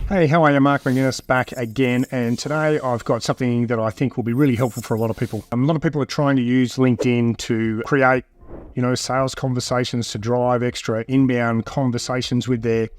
Hey, how are you? Mark McGuinness back again, and today I've got something that I think will be really helpful for a lot of people. A lot of people are trying to use LinkedIn to create, sales conversations, to drive extra inbound conversations with their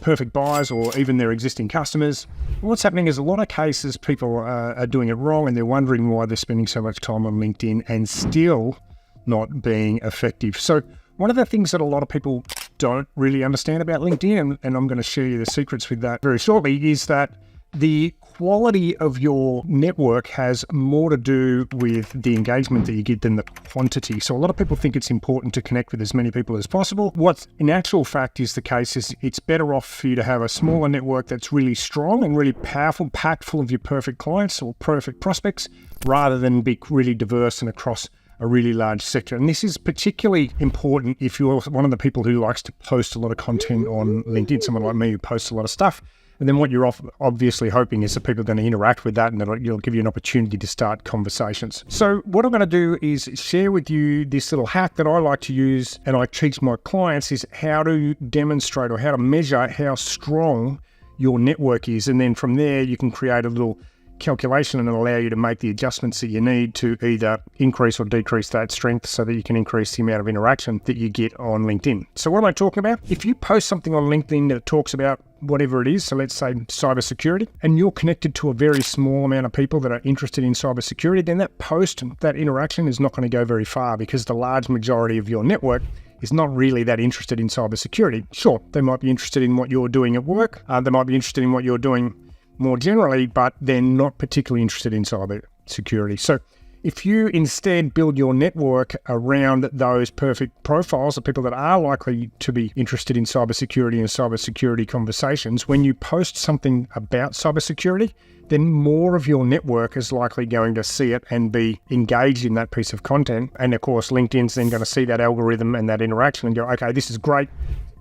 perfect buyers or even their existing customers. What's happening is a lot of cases people are doing it wrong, and they're wondering why they're spending so much time on LinkedIn and still not being effective. So one of the things that a lot of people don't really understand about LinkedIn, and I'm going to share you the secrets with that very shortly, is that the quality of your network has more to do with the engagement that you get than the quantity. So a lot of people think it's important to connect with as many people as possible. What in actual fact is the case is it's better off for you to have a smaller network that's really strong and really powerful, packed full of your perfect clients or perfect prospects, rather than be really diverse and across a really large sector. And this is particularly important if you're one of the people who likes to post a lot of content on LinkedIn, someone like me who posts a lot of stuff. And then what you're obviously hoping is that people are going to interact with that, and it'll give you an opportunity to start conversations. So what I'm going to do is share with you this little hack that I like to use and I teach my clients, is how to demonstrate or how to measure how strong your network is. And then from there, you can create a little calculation and it'll allow you to make the adjustments that you need to either increase or decrease that strength so that you can increase the amount of interaction that you get on LinkedIn. So what am I talking about? If you post something on LinkedIn that talks about whatever it is, so let's say cybersecurity, and you're connected to a very small amount of people that are interested in cybersecurity, then that post, that interaction is not going to go very far, because the large majority of your network is not really that interested in cybersecurity. Sure, they might be interested in what you're doing at work, they might be interested in what you're doing more generally, but they're not particularly interested in cyber security. So if you instead build your network around those perfect profiles of people that are likely to be interested in cybersecurity and cybersecurity conversations, when you post something about cybersecurity, then more of your network is likely going to see it and be engaged in that piece of content. And of course, LinkedIn's then going to see that algorithm and that interaction and go, okay, this is great.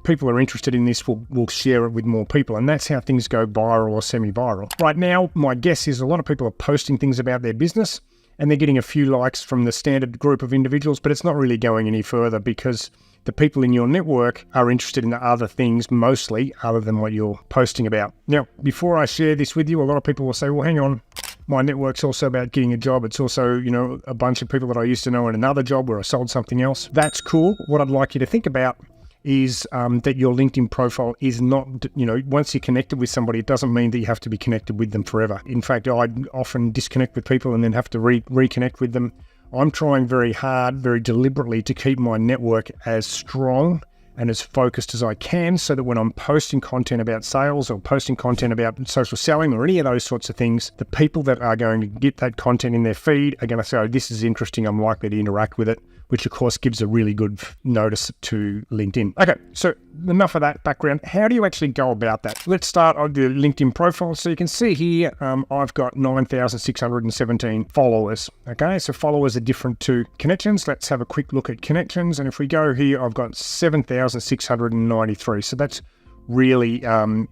People are interested in this, we'll share it with more people. And that's how things go viral or semi-viral. Right now, my guess is a lot of people are posting things about their business and they're getting a few likes from the standard group of individuals, but it's not really going any further because the people in your network are interested in the other things mostly other than what you're posting about. Now, before I share this with you, a lot of people will say, well, hang on, my network's also about getting a job. It's also, a bunch of people that I used to know in another job where I sold something else. That's cool. What I'd like you to think about is that your LinkedIn profile is not, once you're connected with somebody, it doesn't mean that you have to be connected with them forever. In fact, I often disconnect with people and then have to reconnect with them. I'm trying very hard, very deliberately to keep my network as strong and as focused as I can, so that when I'm posting content about sales or posting content about social selling or any of those sorts of things, the people that are going to get that content in their feed are going to say, oh, this is interesting, I'm likely to interact with it, which of course gives a really good notice to LinkedIn. Okay, so enough of that background. How do you actually go about that? Let's start on the LinkedIn profile. So you can see here, I've got 9,617 followers. Okay, so followers are different to connections. Let's have a quick look at connections. And if we go here, I've got 7,693. So that's really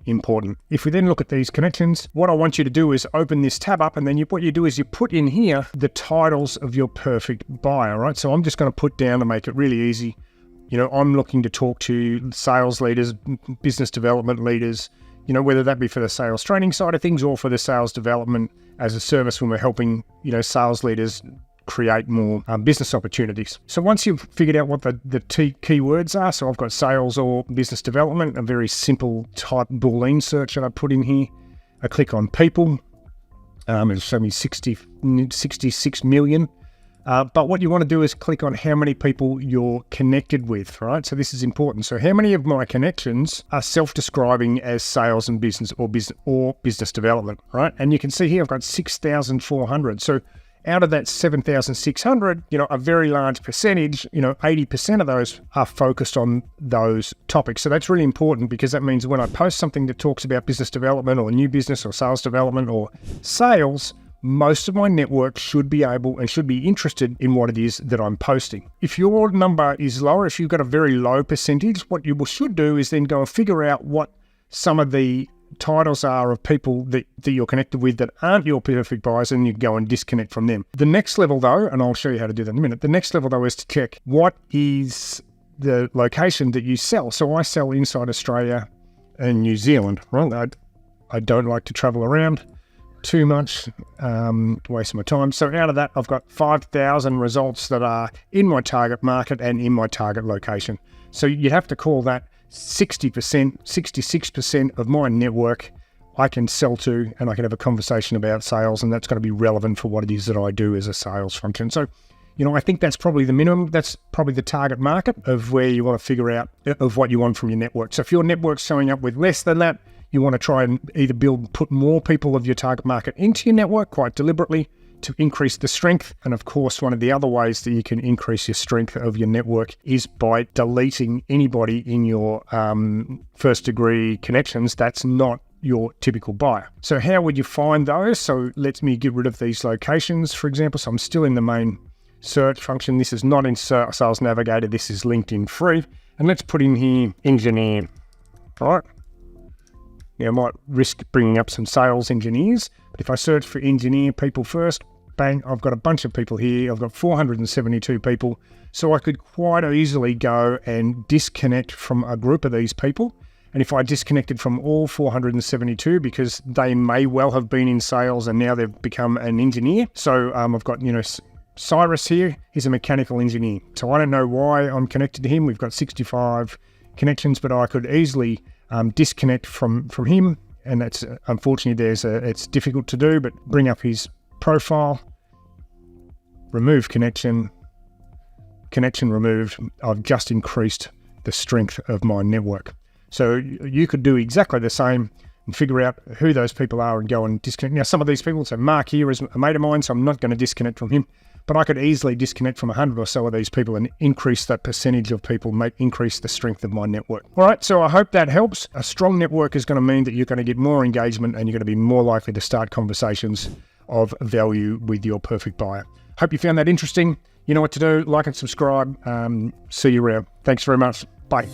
important. If we then look at these connections, what I want you to do is open this tab up, and then what you do is you put in here the titles of your perfect buyer, right? So I'm just going to put down, to make it really easy, I'm looking to talk to sales leaders, business development leaders, whether that be for the sales training side of things or for the sales development as a service when we're helping, sales leaders create more business opportunities. So once you've figured out what the keywords are, so I've got sales or business development, a very simple type Boolean search that I put in here. I click on people. It'll show me 66 million. But what you want to do is click on how many people you're connected with, right? So this is important. So how many of my connections are self-describing as sales and business or business development, right? And you can see here I've got 6,400. So out of that 7,600, a very large percentage, 80% of those are focused on those topics. So that's really important, because that means when I post something that talks about business development or new business or sales development or sales, most of my network should be able and should be interested in what it is that I'm posting. If your number is lower, if you've got a very low percentage, what you should do is then go and figure out what some of the titles are of people that you're connected with that aren't your perfect buyers, and you go and disconnect from them. The next level though, and I'll show you how to do that in a minute, the next level though is to check what is the location that you sell. So I sell inside Australia and New Zealand, right? I don't like to travel around too much, waste my time. So out of that, I've got 5,000 results that are in my target market and in my target location. So you have to call that 60%, 66% of my network I can sell to, and I can have a conversation about sales, and that's going to be relevant for what it is that I do as a sales function. So, I think that's probably the minimum. That's probably the target market of where you want to figure out of what you want from your network. So if your network's showing up with less than that, you want to try and either put more people of your target market into your network quite deliberately to increase the strength. And of course, one of the other ways that you can increase your strength of your network is by deleting anybody in your first degree connections that's not your typical buyer. So how would you find those? So let me get rid of these locations, for example. So I'm still in the main search function. This is not in Sales Navigator. This is LinkedIn free. And let's put in here engineer. All right. Now I might risk bringing up some sales engineers, but if I search for engineer people first, bang, I've got a bunch of people here. I've got 472 people. So I could quite easily go and disconnect from a group of these people. And if I disconnected from all 472, because they may well have been in sales and now they've become an engineer. So I've got, Cyrus here, he's a mechanical engineer. So I don't know why I'm connected to him. We've got 65 connections, but I could easily disconnect from him, and that's unfortunately it's difficult to do, but bring up his profile, remove connection removed. I've just increased the strength of my network. So you could do exactly the same and figure out who those people are and go and disconnect. Now some of these people, so Mark here is a mate of mine, so I'm not going to disconnect from him. But I could easily disconnect from 100 or so of these people and increase that percentage of people, increase the strength of my network. All right, so I hope that helps. A strong network is going to mean that you're going to get more engagement and you're going to be more likely to start conversations of value with your perfect buyer. Hope you found that interesting. You know what to do. Like and subscribe. See you around. Thanks very much. Bye.